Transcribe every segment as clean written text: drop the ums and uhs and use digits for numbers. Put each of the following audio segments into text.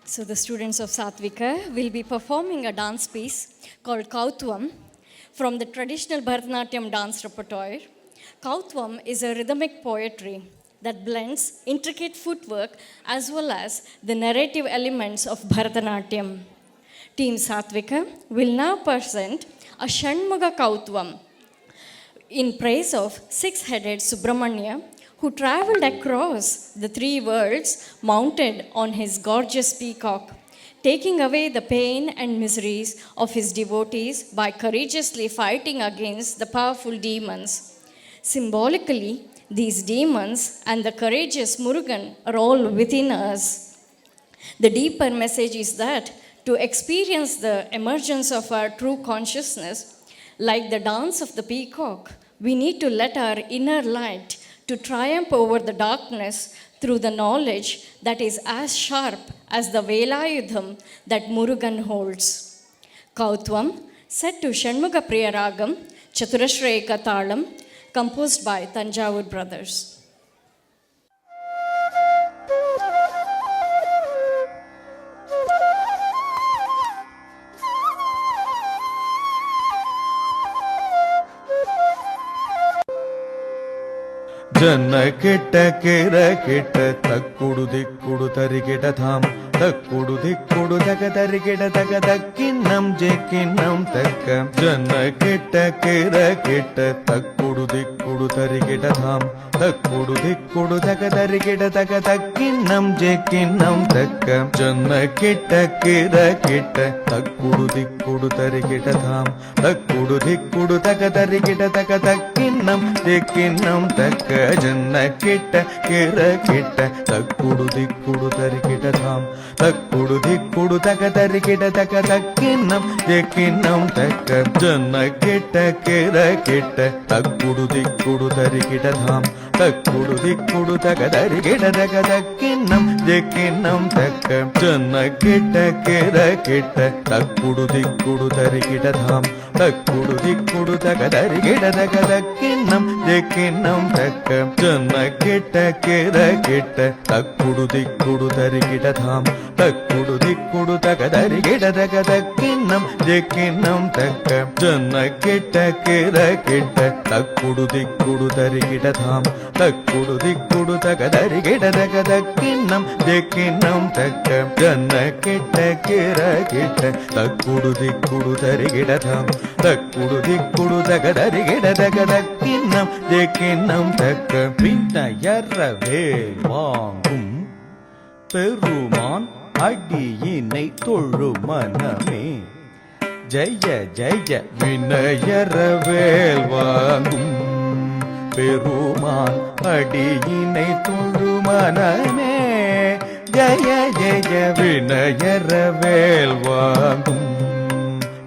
So the students of Satvika will be performing a dance piece called Kautvam from the traditional Bharatanatyam dance repertoire. Kautvam is a rhythmic poetry that blends intricate footwork as well as the narrative elements of Bharatanatyam. Team Satvika will now present a Shanmuga Kautvam in praise of six-headed Subramanya, who traveled across the three worlds mounted on his gorgeous peacock, taking away the pain and miseries of his devotees by courageously fighting against the powerful demons. Symbolically, these demons and the courageous Murugan are all within us. The deeper message is that to experience the emergence of our true consciousness, like the dance of the peacock, we need to let our inner light to triumph over the darkness through the knowledge that is as sharp as the Velayudham that Murugan holds. Kautvam, set to Shanmuga Priyaragam, Chaturashrayaka Talam, composed by Tanjavur Brothers. ಜನ ಕೆಟ್ಟ ಕೆರ ಕೆಟ್ಟ ತಕ್ಕುಡು ದಿಕ್ಕುಡು ತರಿಗೆಡ ಧಾಮ್ ತಕ್ಕುಡು ದಿಕ್ಕುಡು ತಗ ತರಿಗೆಡ ತಗ ತಕ್ಕಿನ್ನಂ ಜೆಕ್ಕಿನ್ನಂ ತಕ್ಕ ಜನ ಕೆಟ್ಟ ಕೆರ ಕೆಟ್ಟ ತಕ್ಕುಡು ದಿಕ್ಕುಡು ತರಿಗೆಡ ಧಾಮ್ ತಕ್ಕುಡು ದಿಕ್ಕುಡು ತಗ ತರಿಗೆಡ ತಗ ತಕ್ಕಿನ್ನಂ ಜೆಕ್ಕಿನ್ನಂ ತಕ್ಕ ಜನ ಕೆಟ್ಟ ಕೆರ ಕೆಟ್ಟ ತಕ್ಕುಡು ದಿಕ್ಕುಡು ತರಿಗೆಡ ಧಾಮ್ ತಕ್ಕುಡು ದಿಕ್ಕುಡು ತಗ ತರಿಗೆಡ ತಗ ತಕ್ಕಿನ್ನಂ ಜೆಕ್ಕಿನ್ನಂ ತಕ್ಕ ಜನ್ನ ಕೆಟ್ಟ ಕೆರ ಕೆಟ್ಟ ತಕ್ಕುಡು ದಿಕ್ಕುಡು ತರಿಕೆಟ ಧಾಮ್ ತಕ್ಕುಡು ದಿಕ್ಕುಡು ತಕ ತರಿಕೆಟ ತಕ ತಕ್ಕಿನ್ನಂ ಜೆಕ್ಕಿನ್ನಂ ತಕ್ಕ ಜನ್ನ ಕೆಟ್ಟ ಕೆರ ಕೆಟ್ಟ ತಕ್ಕುಡು ದಿಕ್ಕುಡು ತರಿಕೆಟ ಧಾಮ್ ತಕ್ಕುಡು ದಿಕ್ಕುಡು ತಕ ತರಿಕೆಟ ತಕ ತಕ್ಕಿನ್ನಂ ಜೆಕ್ಕಿನ್ನಂ ತಕ್ಕ ಜನ್ನ ಕೆಟ್ಟ ಕೆರ ಕೆಟ್ಟ ತಕ್ಕುಡು ದಿಕ್ಕುಡು ತರಿಕೆಟ ಧಾಮ್ ತಕ್ಕುಡು ದಿಕ್ಕುಡು ತಕ ತರಿಕೆಟ ತಕ ತಕ್ಕಿನ್ನಂ ಜೆಕ್ಕಿನ್ನಂ ತಕ್ಕ ಜನ ಕೆಟ್ಟ ಕೆರ ಕೆಟ್ಟ ತಕ್ಕುಡು ದಿಕ್ಕುಡು ತರಿಗಿಡ ಧಾಮ್ ತಕ್ಕುಡು ದಿಕ್ಕುಡು ತಕ ತರಿಗಿಡ ತಕ ತಕ್ಕಿನ್ನಂ ಜೆಕ್ಕಿನ್ನಂ ತಕ್ಕ ಜನ ಕೆಟ್ಟ ಕೆರ ಕೆಟ್ಟ ತಕ್ಕುಡು ದಿಕ್ಕುಡು ತರಿಗಿಡ ಧಾಮ್ ತಕ್ಕುಡು ದಿಕ್ಕುಡು ತಕ ತರಿಗಿಡ ತಕ ತಕ್ಕಿನ್ನಂ ಜೆಕ್ಕಿನ್ನಂ ತಕ್ಕ ಜನ ಕೆಟ್ಟ ಕೆರ ಕೆಟ್ಟ ತಕ್ಕುಡು ದಿಕ್ಕುಡು ತರಿಗಿಡ ಧಾಮ್ ತಕ್ಕುಡು ದಿಕ್ಕುಡು ತಕ ತರಿಗಿಡ ತಕ ತಕ್ಕಿನ್ನಂ ಜೆಕ್ಕಿನ್ನಂ தக்க விண்ணயரவேல் வாங்கும் பெருமான் அடியினை தொழு மனமே ஜெய ஜெய விண்ணயரவேல் வாங்கும் பெருமான் அடியினை தொழு மனமே ஜெய ஜெய விண்ணயரவேல் வாங்கும்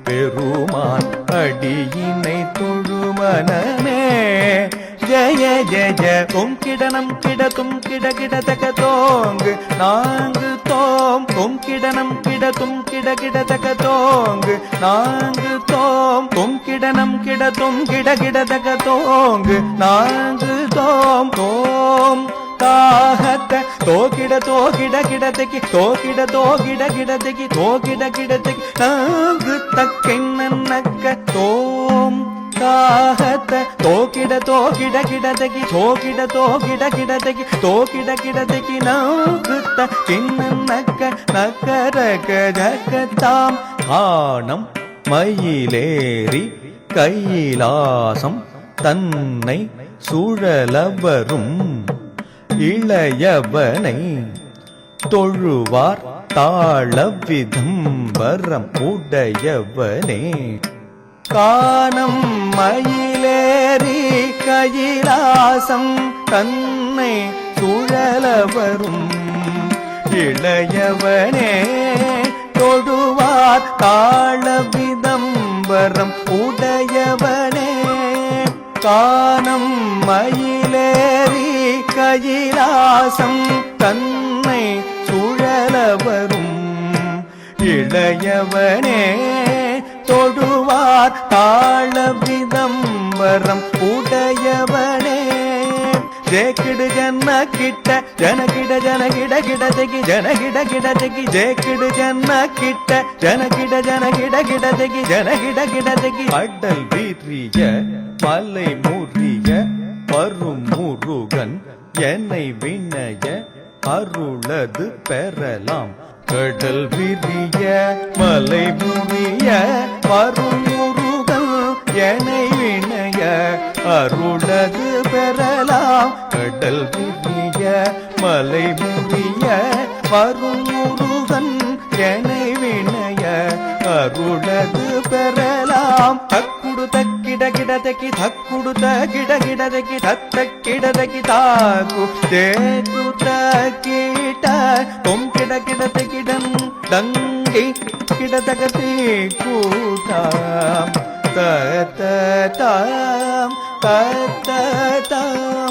பெருமான் அடியினை தொழு மனமே ஜய ஜய தொம் கிடனம் கிடத்தும் கிட கிட தக தோங்கு நாங்கு தோம் தொம் கிடனம் கிடத்தும் கிட கிட தக தோங்கு நாங்கு தோம் தொம் கிடனம் கிடத்தும் கிட கிட தக தோங்கு நாங்கு தோம் தோம் தாஹத்த தோகிட தோகிட கிடதகி தோகிட தோகிட கிடதகி தோகிட கிடதகி நாங்கு தக்கென்னக்க தோம் தாஹத்த தோகிட தோகிட கிடதகி தோகிட தோகிட கிடதகி தோகிட கிடதகி நாங்கு தக்கென்னக்க நக்கரக ஜகதாம் ஆனம் மயிலேறி கைலாசம் தன்னை சுழலவரும் இளையவனை தொழுவார் தாழ விதம்பரம் உடையவனே கானம் மயிலேறி கைலாசம் தன்னை சுழலவரும் இளையவனே தொழுவார் தாழ விதம்பரம் உடையவனே கானம் மயிலேறி கைலாசம் தன்னை சுழலவரும் இளையவனே தொழுவார் தாழ விதம்பரம் உடையவனே ಜೇಕಿಡು ಜನ್ನ ಕಿಟ್ಟ ಜನಕಿಡ ಜನಗಿಡ ಗಿಡ ತೆಗಿ ಜನಗಿಡ ಗಿಡ ತೆಗಿ ಜೇಕಿಡು ಜನ್ನ ಕಿಟ್ಟ ಜನಕಿಡ ಜನಗಿಡ ಗಿಡ ತೆಗಿ ಜನಗಿಡ ಗಿಡ ತೆಗಿ அடல் வீரிய மலை முறிய வரும் முருகன் என்னை வினய அருளது பெறலாம் கடல் விரிய மலை முறிய வரும் முருகன் என்னை வினய அருளது பெறலாம் கடல் விரிய மலை முறிய வரும் முருகன் என்னை வினய அருளது பெறலாம் தக்குடு தக்கிட கிட தெக்கி தக்குடு தகிட கிட தெக்கி தத்தக்கிட தெக்கி தாக்கு தேக்கு தக்கிட தொம் கிட கிட தெக்கிடன் டங்கி கிட தகதி கூட்டாம் தாம் தாம்